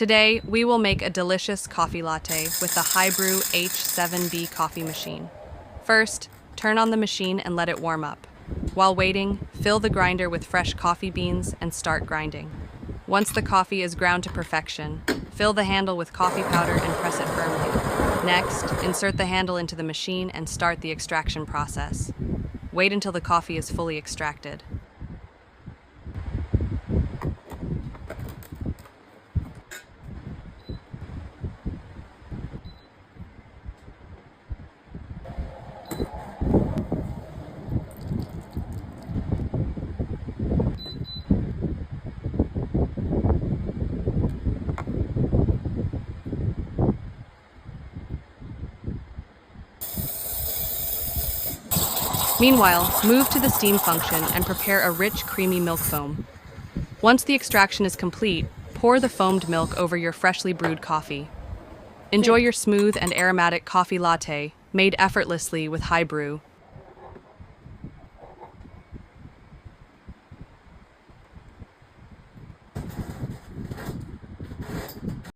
Today, we will make a delicious coffee latte with the HiBREW H7B coffee machine. First, turn on the machine and let it warm up. While waiting, fill the grinder with fresh coffee beans and start grinding. Once the coffee is ground to perfection, fill the handle with coffee powder and press it firmly. Next, insert the handle into the machine and start the extraction process. Wait until the coffee is fully extracted. Meanwhile, move to the steam function and prepare a rich, creamy milk foam. Once the extraction is complete, pour the foamed milk over your freshly brewed coffee. Enjoy your smooth and aromatic coffee latte, made effortlessly with HiBREW